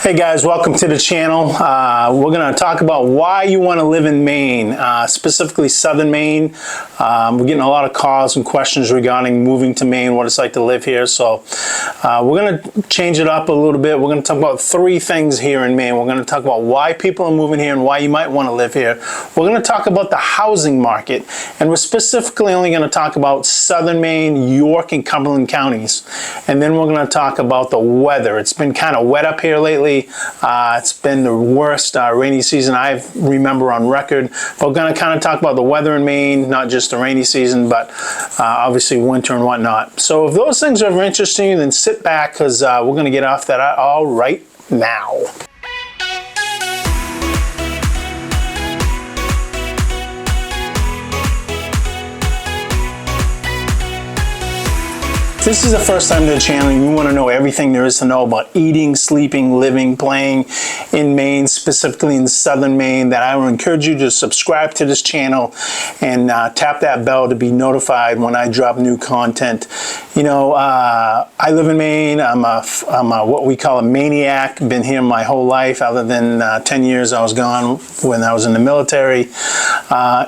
Hey guys, welcome to the channel. We're going to talk about why you want to live in Maine, specifically southern Maine. We're getting a lot of calls and questions regarding moving to Maine, what it's like to live here. So we're going to change it up a little bit. We're going to talk about three things here in Maine. We're going to talk about why people are moving here and why you might want to live here. We're going to talk about the housing market, and we're specifically only going to talk about southern Maine, York, and Cumberland counties. And then we're going to talk about the weather. It's been kind of wet up here lately. It's been the worst rainy season I remember on record. But we're going to kind of talk about the weather in Maine, not just the rainy season, but obviously winter and whatnot. So if those things are interesting, then sit back because we're going to get off that all right now. If this is the first time to the channel and you want to know everything there is to know about eating, sleeping, living, playing in Maine, specifically in southern Maine, then I would encourage you to subscribe to this channel and tap that bell to be notified when I drop new content. You know, I live in Maine. I'm a what we call a maniac. Been here my whole life, other than 10 years I was gone when I was in the military. I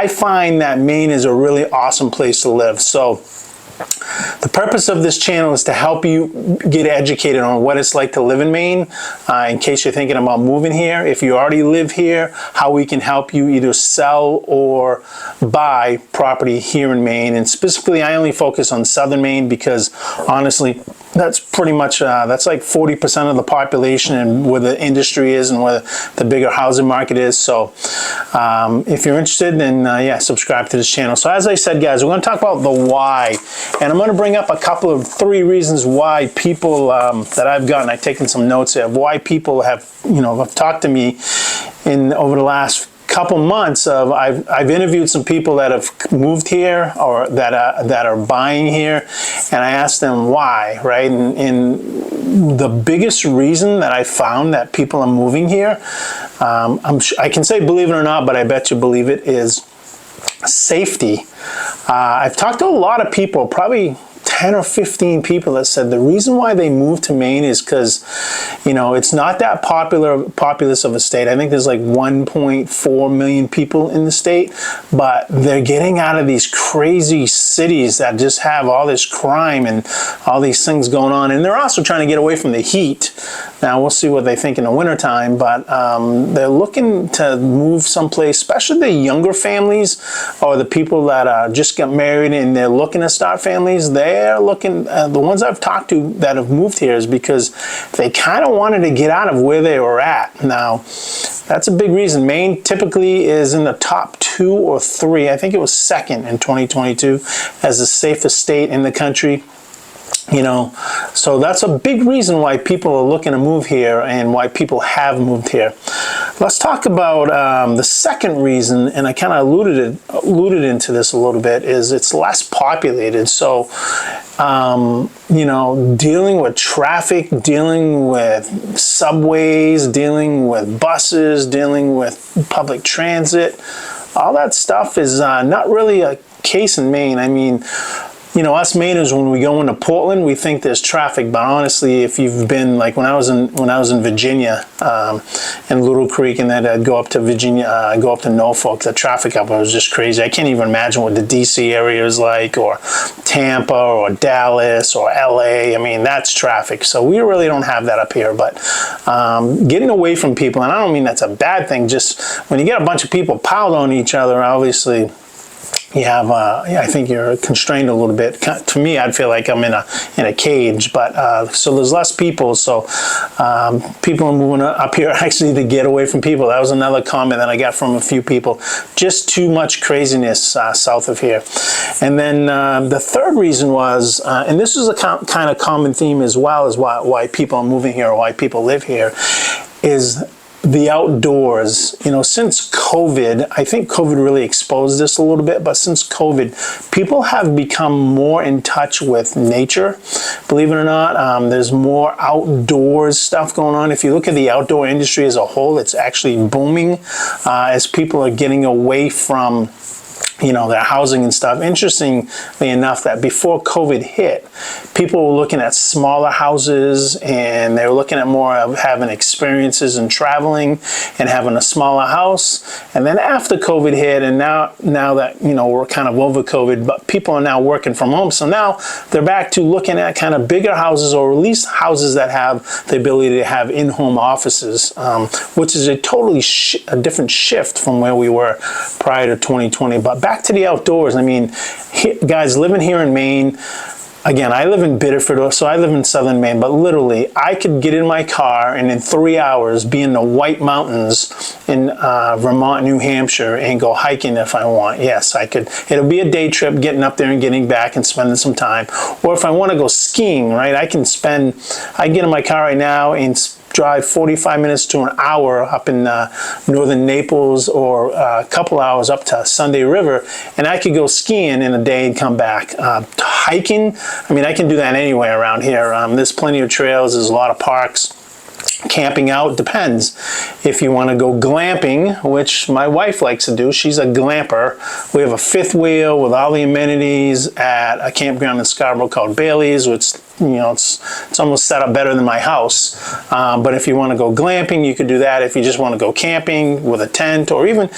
find that Maine is a really awesome place to live. So the purpose of this channel is to help you get educated on what it's like to live in Maine, in case you're thinking about moving here. If you already live here, how we can help you either sell or buy property here in Maine. And specifically, I only focus on southern Maine because honestly, that's pretty much, that's like 40% of the population and where the industry is and where the bigger housing market is. So if you're interested, then yeah, subscribe to this channel. So as I said, guys, we're going to talk about the why. And I'm going to bring up three reasons why people that I've gotten, I've taken some notes here, of why people have talked to me over the last couple months. I've interviewed some people that have moved here or that are buying here, and I asked them why, right? And the biggest reason that I found that people are moving here, I can say believe it or not, but I bet you believe it, is safety. I've talked to a lot of people, probably 10 or 15 people that said the reason why they moved to Maine is because, it's not that populous of a state. I think there's like 1.4 million people in the state, but they're getting out of these crazy cities that just have all this crime and all these things going on. And they're also trying to get away from the heat. Now, we'll see what they think in the wintertime, but they're looking to move someplace, especially the younger families or the people that just got married and they're looking to start families. They're looking, the ones I've talked to that have moved here is because they kind of wanted to get out of where they were at. Now, that's a big reason. Maine typically is in the top 2 or 3. I think it was second in 2022 as the safest state in the country. So that's a big reason why people are looking to move here and why people have moved here. Let's talk about the second reason, and I kind of alluded into this a little bit, is it's less populated. So, dealing with traffic, dealing with subways, dealing with buses, dealing with public transit, all that stuff is not really a case in Maine. I mean, us Mainers, when we go into Portland, we think there's traffic, but honestly, if you've been, like when I was in Virginia, in Little Creek, and then I'd go up to Virginia, go up to Norfolk, the traffic up there was just crazy. I can't even imagine what the DC area is like, or Tampa, or Dallas, or LA. I mean, that's traffic. So we really don't have that up here, but getting away from people, and I don't mean that's a bad thing, just when you get a bunch of people piled on each other, obviously, you have, I think you're constrained a little bit. To me, I'd feel like I'm in a cage, but so there's less people. So people are moving up here actually to get away from people. That was another comment that I got from a few people. Just too much craziness south of here. And then the third reason was, and this is a kind of common theme as well as why people are moving here or why people live here, is the outdoors. Since COVID, I think COVID really exposed this a little bit, but since COVID, people have become more in touch with nature. Believe it or not, there's more outdoors stuff going on. If you look at the outdoor industry as a whole, it's actually booming as people are getting away from their housing and stuff. Interestingly enough, that before COVID hit, people were looking at smaller houses, and they were looking at more of having experiences and traveling and having a smaller house. And then after COVID hit, and now that, we're kind of over COVID, but people are now working from home. So now they're back to looking at kind of bigger houses, or at least houses that have the ability to have in-home offices, which is a totally a different shift from where we were prior to 2020. But back to the outdoors. I mean, guys, living here in Maine, again, I live in Biddeford, so I live in southern Maine, but literally I could get in my car and in 3 hours be in the White Mountains in Vermont, New Hampshire, and go hiking if I want. Yes, I could. It'll be a day trip, getting up there and getting back and spending some time. Or if I want to go skiing, right, I can get in my car right now and drive 45 minutes to an hour up in northern Naples, or a couple hours up to Sunday River, and I could go skiing in a day and come back. Hiking, I mean, I can do that anywhere around here. There's plenty of trails, there's a lot of parks. Camping out depends. If you want to go glamping, which my wife likes to do, she's a glamper. We have a fifth wheel with all the amenities at a campground in Scarborough called Bailey's, which it's almost set up better than my house. But if you want to go glamping, you could do that. If you just want to go camping with a tent, or even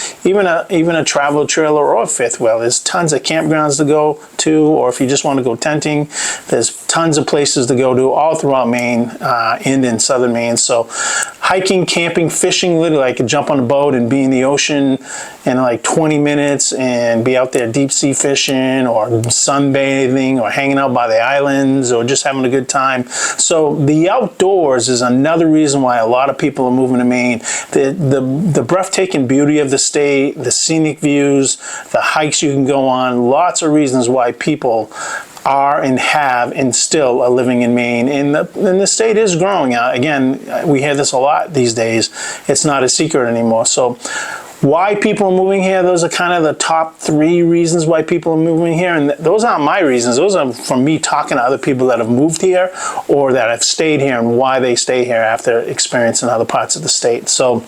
a travel trailer or a fifth wheel, there's tons of campgrounds to go to. Or if you just want to go tenting, there's tons of places to go to all throughout Maine and in southern Maine. So hiking, camping, fishing, literally I could jump on a boat and be in the ocean in like 20 minutes and be out there deep sea fishing, or sunbathing, or hanging out by the islands, or just having a good time. So the outdoors is another reason why a lot of people are moving to Maine. The breathtaking beauty of the state, the scenic views, the hikes you can go on, lots of reasons why people are and have and still are living in Maine. And the state is growing. Again, we hear this a lot these days. It's not a secret anymore. So why people are moving here, those are kind of the top 3 reasons why people are moving here. And those aren't my reasons. Those are from me talking to other people that have moved here or that have stayed here, and why they stay here after experiencing other parts of the state. So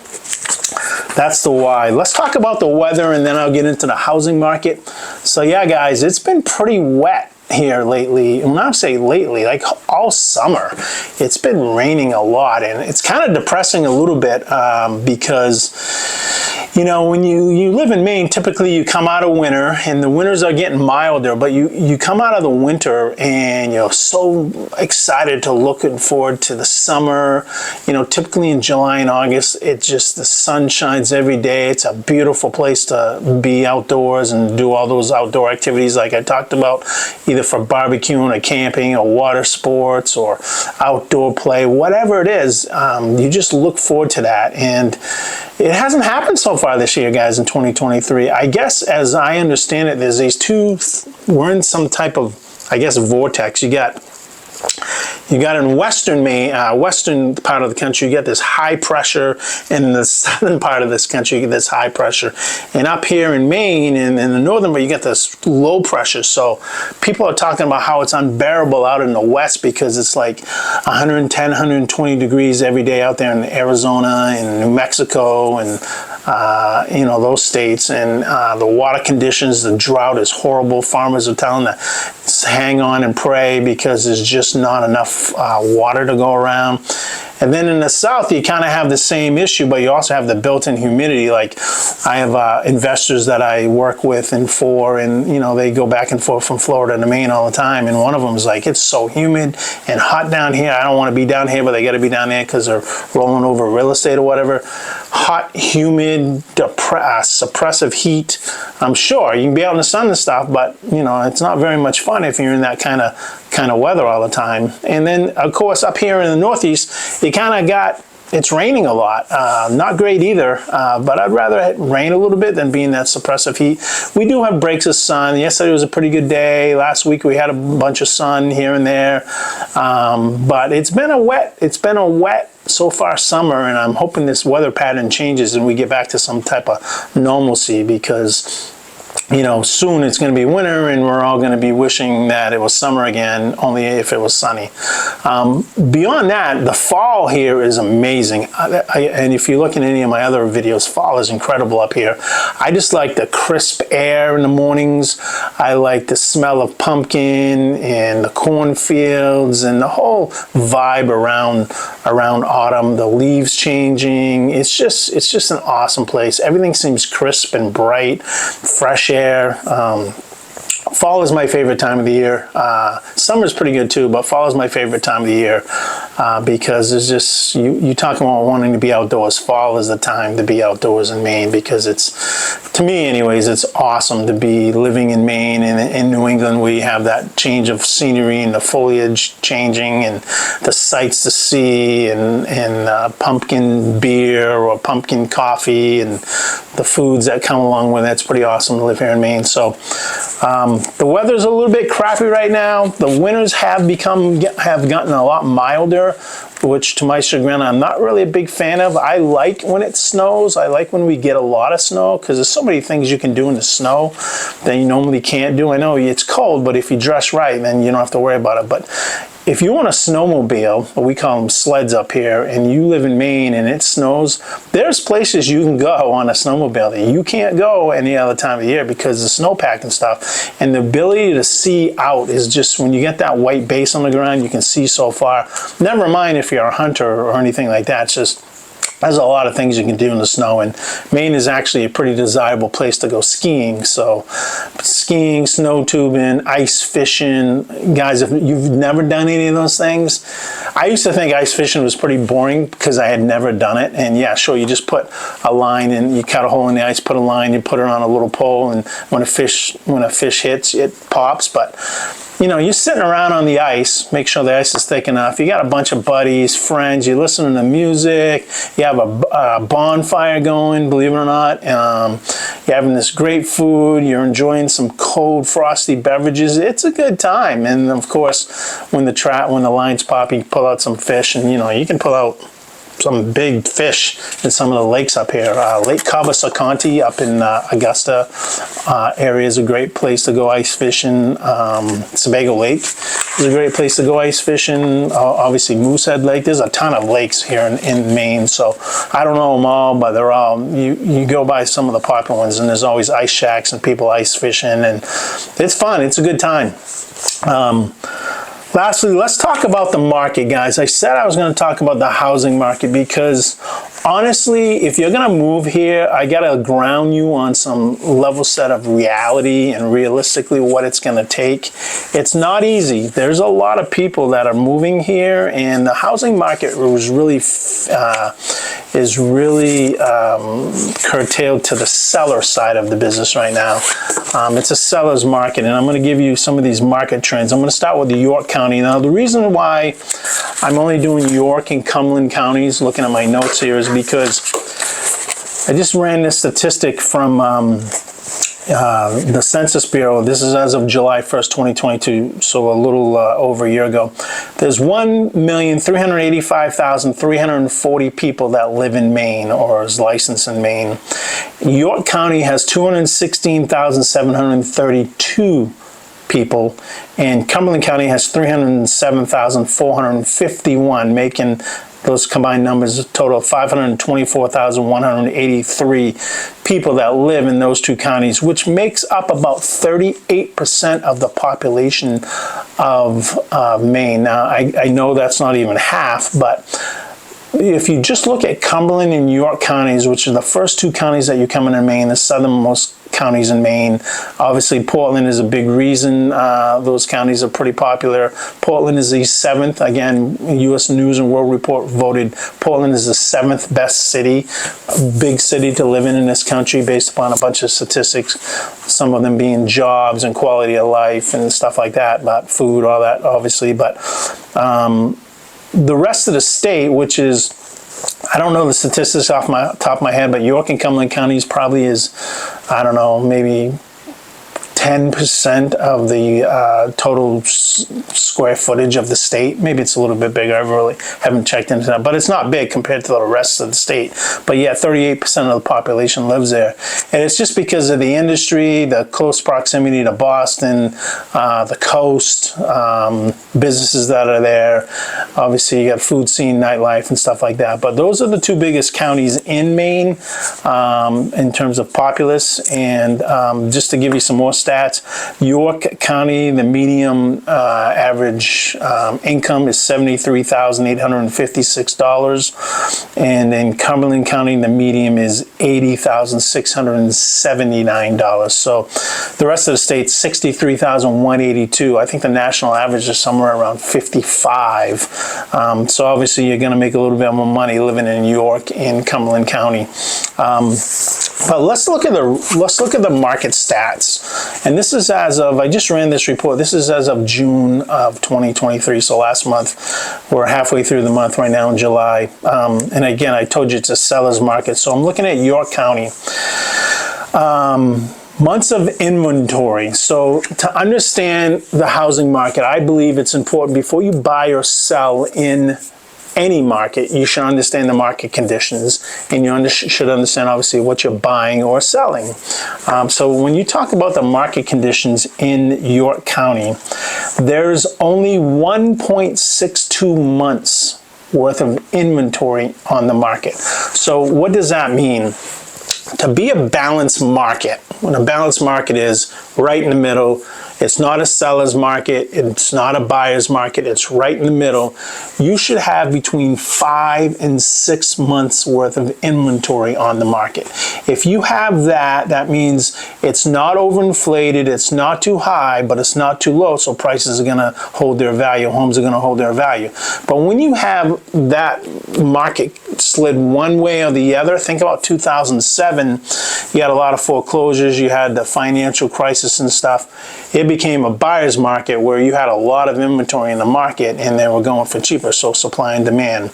that's the why. Let's talk about the weather, and then I'll get into the housing market. So yeah, guys, it's been pretty wet here lately. When I say lately, like all summer, it's been raining a lot, and it's kind of depressing a little bit because when you live in Maine, typically you come out of winter, and the winters are getting milder, but you come out of the winter and you're so excited to looking forward to the summer. Typically in July and August, it's just the sun shines every day. It's a beautiful place to be outdoors and do all those outdoor activities like I talked about, either for barbecuing or camping or water sports or outdoor play, whatever it is. You just look forward to that, and it hasn't happened so far this year, guys, in 2023. I guess, as I understand it, there's these we're in some type of, vortex. You got in western Maine, western part of the country, you get this high pressure, and in the southern part of this country, you get this high pressure. And up here in Maine, and in the northern part, you get this low pressure. So people are talking about how it's unbearable out in the west because it's like 110, 120 degrees every day out there in Arizona and New Mexico and those states, and the water conditions, the drought is horrible. Farmers are telling to hang on and pray because there's just not enough water to go around. And then in the south, you kind of have the same issue, but you also have the built-in humidity. Like I have investors that I work with and they go back and forth from Florida to Maine all the time. And one of them is like, it's so humid and hot down here. I don't want to be down here, but they got to be down there because they're rolling over real estate or whatever. Hot, humid, suppressive heat. I'm sure you can be out in the sun and stuff, but it's not very much fun if you're in that kind of weather all the time. And then of course up here in the Northeast, you kind of it's raining a lot. Not great either, but I'd rather it rain a little bit than be in that suppressive heat. We do have breaks of sun. Yesterday was a pretty good day. Last week we had a bunch of sun here and there, but it's been a wet so far summer, and I'm hoping this weather pattern changes and we get back to some type of normalcy, because you know, soon it's going to be winter and we're all going to be wishing that it was summer again, only if it was sunny. Beyond that, the fall here is amazing. And if you look at any of my other videos, fall is incredible up here. I just like the crisp air in the mornings. I like the smell of pumpkin and the cornfields and the whole vibe around autumn, the leaves changing. It's just an awesome place. Everything seems crisp and bright, fresh air. Fall is my favorite time of the year. Summer's pretty good too, but fall is my favorite time of the year because it's just, you talk about wanting to be outdoors. Fall is the time to be outdoors in Maine because it's, to me anyways, it's awesome to be living in Maine and in New England. We have that change of scenery and the foliage changing and the sights to see and pumpkin beer or pumpkin coffee and the foods that come along with it. It's pretty awesome to live here in Maine. So the weather's a little bit crappy right now. The winters have gotten a lot milder, which to my chagrin, I'm not really a big fan of. I like when it snows. I like when we get a lot of snow because there's so many things you can do in the snow that you normally can't do. I know it's cold, but if you dress right, then you don't have to worry about it. But if you want a snowmobile, we call them sleds up here, and you live in Maine and it snows, there's places you can go on a snowmobile that you can't go any other time of the year because the snowpack and stuff. And the ability to see out is just, when you get that white base on the ground, you can see so far. Never mind if you're a hunter or anything like that. It's just, there's a lot of things you can do in the snow, and Maine is actually a pretty desirable place to go skiing. So skiing, snow tubing, ice fishing. Guys, if you've never done any of those things, I used to think ice fishing was pretty boring because I had never done it. And yeah, sure, you just put a line in, you cut a hole in the ice, put a line, you put it on a little pole, and when a fish hits, it pops. But you know, you're sitting around on the ice, make sure the ice is thick enough. You got a bunch of buddies, friends, you're listening to music, you have a bonfire going, believe it or not. You're having this great food, you're enjoying some cold, frosty beverages. It's a good time. And of course, when the lines pop, you pull out some fish, and you know, you can pull out some big fish in some of the lakes up here. Lake Cavasaconte up in Augusta area is a great place to go ice fishing. Sebago Lake is a great place to go ice fishing. Obviously Moosehead Lake. There's a ton of lakes here in Maine, so I don't know them all, but they're all, you go by some of the popular ones and there's always ice shacks and people ice fishing, and it's fun. It's a good time. Lastly, let's talk about the market, guys. I said I was going to talk about the housing market because honestly, if you're going to move here, I got to ground you on some level set of reality and realistically what it's going to take. It's not easy. There's a lot of people that are moving here, and the housing market was really curtailed to the seller side of the business right now. It's a seller's market, and I'm going to give you some of these market trends. I'm going to start with the York County. Now, the reason why I'm only doing York and Cumberland counties, looking at my notes here, is because I just ran this statistic from the Census Bureau. This is as of July 1st, 2022, so a little over a year ago. There's 1,385,340 people that live in Maine or is licensed in Maine. York County has 216,732 people, and Cumberland County has 307,451, making those combined numbers a total of 524,183 people that live in those two counties, which makes up about 38% of the population of Maine. Now, I know that's not even half, but if you just look at Cumberland and York counties, which are the first two counties that you come in Maine, the southernmost counties in Maine. Obviously, Portland is a big reason. Those counties are pretty popular. Portland is the 7th. Again, U.S. News and World Report voted Portland is the 7th best city, a big city to live in this country based upon a bunch of statistics, some of them being jobs and quality of life and stuff like that, about food, all that, obviously. But the rest of the state, which is, I don't know the statistics off my top of my head, but York and Cumberland counties probably is, I don't know, maybe 10% of the total square footage of the state. Maybe it's a little bit bigger. I really haven't checked into that, but it's not big compared to the rest of the state. But yeah, 38% of the population lives there. And it's just because of the industry, the close proximity to Boston, the coast, businesses that are there. Obviously, you got food scene, nightlife, and stuff like that. But those are the two biggest counties in Maine in terms of populace. And just to give you some more stats, York County, the median average income is $73,856, and in Cumberland County, the median is $80,679. So the rest of the state, $63,182. I think the national average is somewhere around 55. So obviously, you're going to make a little bit more money living in York and Cumberland County. But let's look at the market stats. And this is as of, I just ran this report, this is as of June of 2023, so last month. We're halfway through the month right now in July. And again, I told you it's a seller's market. So I'm looking at York County. Months of inventory. So to understand the housing market, I believe it's important before you buy or sell in any market, you should understand the market conditions, and you should understand obviously what you're buying or selling. So when you talk about the market conditions in York County, there's only 1.62 months worth of inventory on the market. So what does that mean? To be a balanced market, when a balanced market is right in the middle, it's not a seller's market, it's not a buyer's market, it's right in the middle, you should have between 5 and 6 months worth of inventory on the market. If you have that, that means it's not overinflated, it's not too high, but it's not too low, so prices are gonna hold their value, homes are gonna hold their value. But when you have that market slid one way or the other, think about 2007, you had a lot of foreclosures, you had the financial crisis and stuff. It became a buyer's market where you had a lot of inventory in the market and they were going for cheaper, so supply and demand.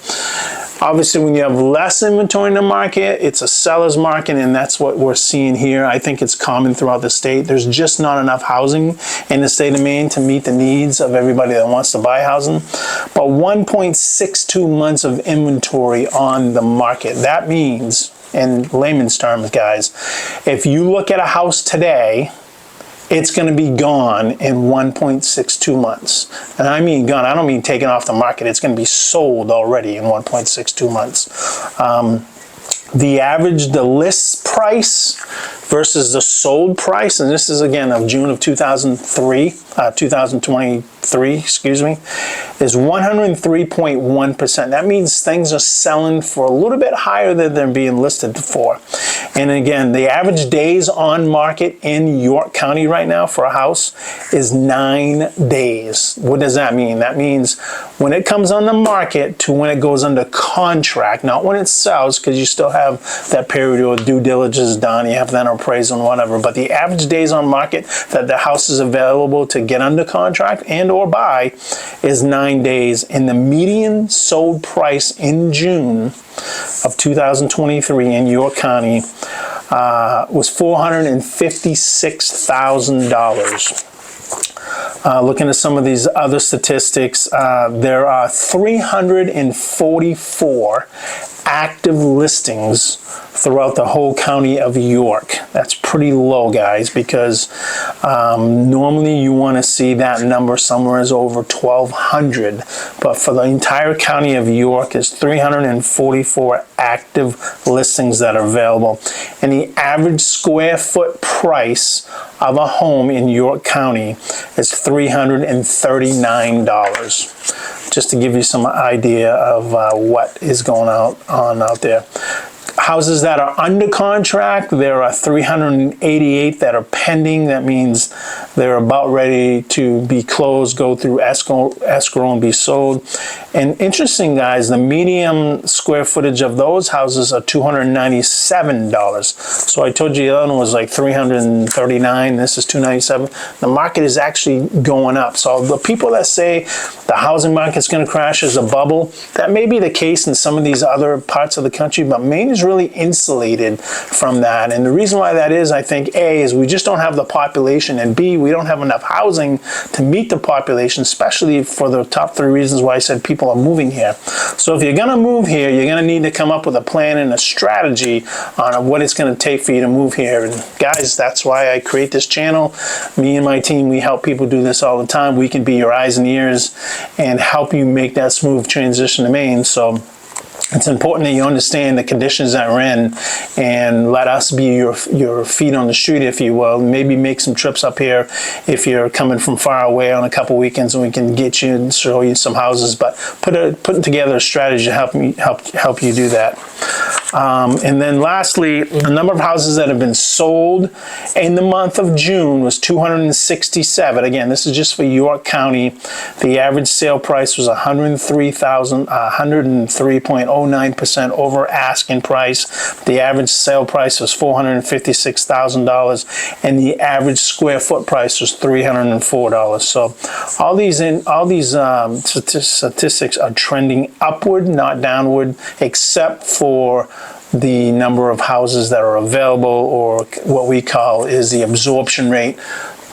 Obviously, when you have less inventory in the market, it's a seller's market, and that's what we're seeing here. I think it's common throughout the state. There's just not enough housing in the state of Maine to meet the needs of everybody that wants to buy housing. But 1.62 months of inventory on the market. That means, in layman's terms, guys, if you look at a house today, it's going to be gone in 1.62 months. And I mean gone, I don't mean taken off the market. It's going to be sold already in 1.62 months. The average, the list price versus the sold price, and this is again of June of 2023, excuse me, is 103.1%. That means things are selling for a little bit higher than they're being listed for. And again, the average days on market in York County right now for a house is 9 days. What does that mean? That means when it comes on the market to when it goes under contract, not when it sells, because you still have that period of due diligence done, you have that appraisal and whatever, but the average days on market that the house is available to get under contract and or buy is 9 days, and the median sold price in June of 2023 in York County was $456,000. Looking at some of these other statistics, there are 344 active listings throughout the whole county of York. That's pretty low, guys, because normally you want to see that number somewhere is over 1,200. But for the entire county of York, is 344 active listings that are available. And the average square foot price of a home in York County is $339. Just to give you some idea of what is going on out there. Houses that are under contract, there are 388 that are pending. That means they're about ready to be closed, go through escrow and be sold. And interesting, guys, the median square footage of those houses are $297. So I told you the other one was like 339. This is 297. The market is actually going up. So the people that say the housing market's going to crash as a bubble, that may be the case in some of these other parts of the country, but Maine is Maine's really insulated from that. And the reason why that is, I think, A, is we just don't have the population, and B, we don't have enough housing to meet the population, especially for the top 3 reasons why I said people are moving here. So if you're going to move here, you're going to need to come up with a plan and a strategy on what it's going to take for you to move here. And guys, that's why I create this channel. Me and my team, we help people do this all the time. We can be your eyes and ears and help you make that smooth transition to Maine. So it's important that you understand the conditions that we're in and let us be your feet on the street, if you will. Maybe make some trips up here if you're coming from far away on a couple weekends, and we can get you and show you some houses. But putting together a strategy to help you do that. And then lastly, the number of houses that have been sold in the month of June was 267. Again, this is just for York County. The average sale price was $103.09% over asking price. The average sale price was $456,000, and the average square foot price was $304. So all these statistics are trending upward, not downward, except for the number of houses that are available, or what we call is the absorption rate.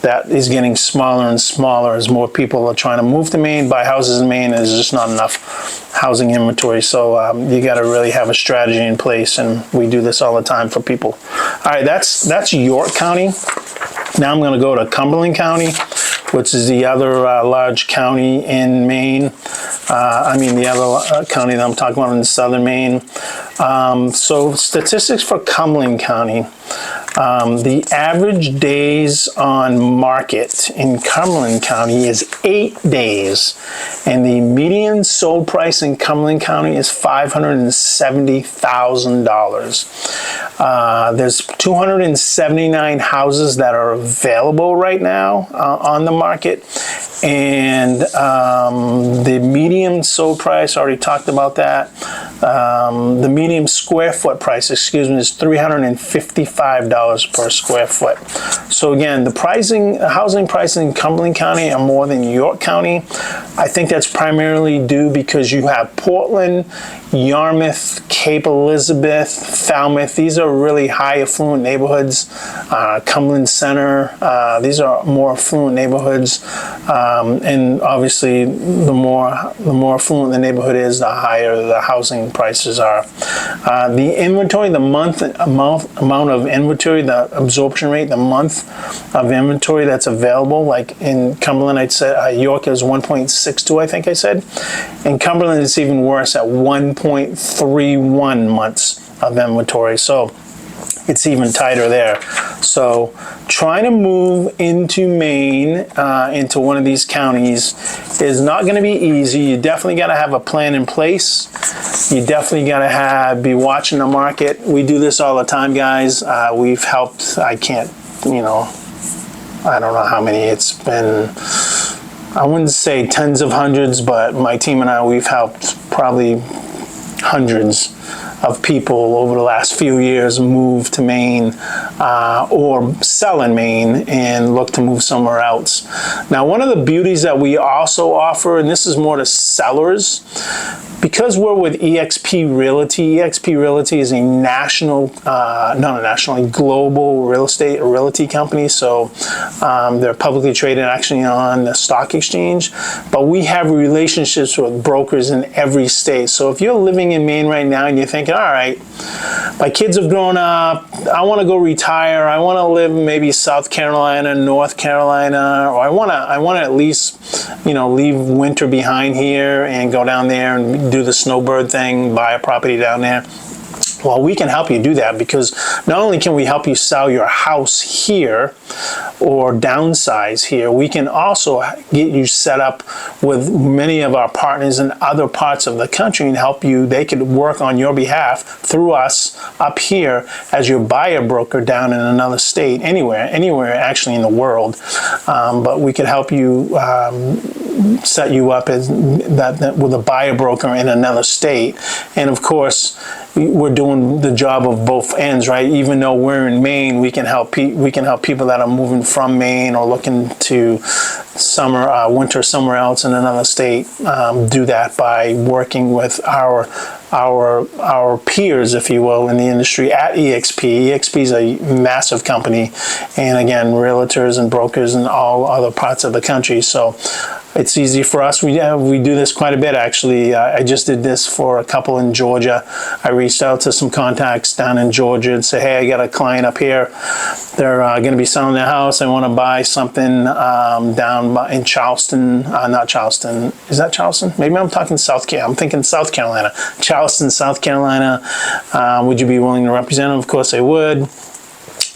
That is getting smaller and smaller as more people are trying to move to Maine, buy houses in Maine, and there's just not enough housing inventory. So you got to really have a strategy in place, and we do this all the time for people. All right, that's York County. Now I'm going to go to Cumberland County, which is the other large county in Maine. The other county that I'm talking about in southern Maine. So statistics for Cumberland County. The average days on market in Cumberland County is 8 days, and the median sold price in Cumberland County is $570,000. There's 279 houses that are available right now on the market, and the median sold price, already talked about that. The median square foot price, is $355 per square foot. So again, the housing pricing in Cumberland County are more than York County. I think that's primarily due because you have Portland, Yarmouth, Cape Elizabeth, Falmouth. These are really high affluent neighborhoods. Cumberland Center, these are more affluent neighborhoods. And obviously, the more affluent the neighborhood is, the higher the housing prices are. The inventory, the amount of inventory, the absorption rate, the month of inventory that's available, like in Cumberland, I'd say York is 1.62, I think I said. In Cumberland, it's even worse at 1.31 months of inventory. So it's even tighter there. So trying to move into Maine, into one of these counties, is not going to be easy. You definitely got to have a plan in place. You definitely got to be watching the market. We do this all the time, guys. We've helped, I don't know how many it's been. I wouldn't say tens of hundreds, but my team and I, we've helped probably hundreds of people over the last few years move to Maine or sell in Maine and look to move somewhere else. Now, one of the beauties that we also offer, and this is more to sellers, because we're with eXp Realty. eXp Realty is a global realty company. So they're publicly traded actually on the stock exchange, but we have relationships with brokers in every state. So if you're living in Maine right now and you're thinking, all right, my kids have grown up, I want to go retire, I want to live maybe South Carolina, North Carolina, or I want to at least, leave winter behind here and go down there and do the snowbird thing, buy a property down there. Well, we can help you do that, because not only can we help you sell your house here or downsize here, we can also get you set up with many of our partners in other parts of the country and help you. They could work on your behalf through us up here as your buyer broker down in another state, anywhere actually in the world. But we could help you set you up as that with a buyer broker in another state. And of course, we're doing the job of both ends, right? Even though we're in Maine, we can help people that are moving from Maine or looking to winter somewhere else in another state. Do that by working with our peers, if you will, in the industry at EXP. EXP is a massive company, and again, realtors and brokers in all other parts of the country. So it's easy for us. We do this quite a bit, actually. I just did this for a couple in Georgia. I reached out to some contacts down in Georgia and said, hey, I got a client up here. They're going to be selling their house. I want to buy something down in Charleston. Not Charleston. Is that Charleston? Maybe I'm talking South Carolina. I'm thinking South Carolina. Charleston, South Carolina. Would you be willing to represent them? Of course I would.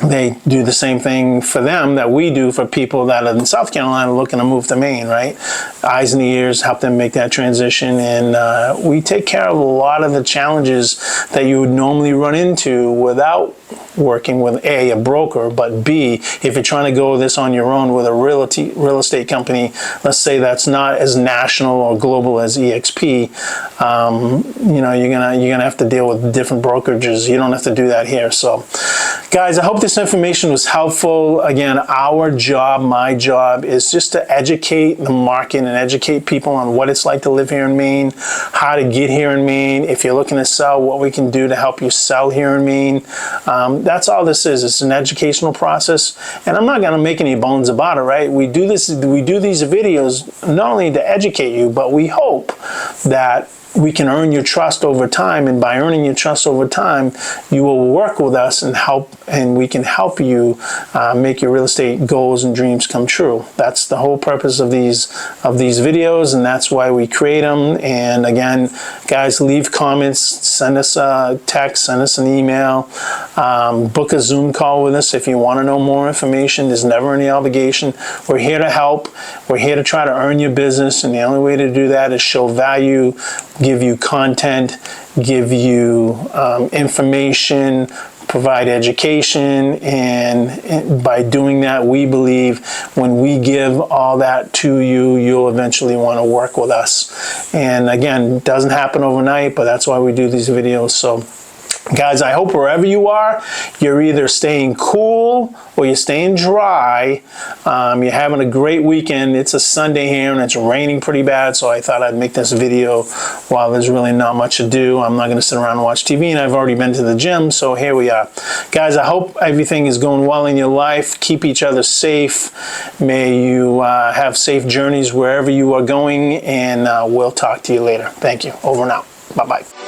They do the same thing for them that we do for people that are in South Carolina looking to move to Maine, right? Eyes and ears, help them make that transition. And we take care of a lot of the challenges that you would normally run into without working with a broker, but B, if you're trying to go this on your own with a real estate company, let's say that's not as national or global as EXP, you're gonna have to deal with different brokerages. You don't have to do that here. So guys, I hope this information was helpful. Again, my job is just to educate the market and educate people on what it's like to live here in Maine, how to get here in Maine. If you're looking to sell, what we can do to help you sell here in Maine. That's all this is. It's an educational process, and I'm not going to make any bones about it, right? We do these videos not only to educate you, but we hope that we can earn your trust over time, and by earning your trust over time, you will work with us and we can help you make your real estate goals and dreams come true. That's the whole purpose of these videos, and that's why we create them. And again, guys, leave comments, send us a text, send us an email, book a Zoom call with us if you want to know more information. There's never any obligation. We're here to help. We're here to try to earn your business, and the only way to do that is show value, give you content, give you information, provide education, and by doing that, we believe when we give all that to you, you'll eventually want to work with us. And again, it doesn't happen overnight, but that's why we do these videos. So guys, I hope wherever you are, you're either staying cool or you're staying dry. You're having a great weekend. It's a Sunday here and it's raining pretty bad, so I thought I'd make this video while there's really not much to do. I'm not going to sit around and watch TV, and I've already been to the gym, so here we are. Guys, I hope everything is going well in your life. Keep each other safe. May you have safe journeys wherever you are going, and we'll talk to you later. Thank you. Over and out. Bye-bye.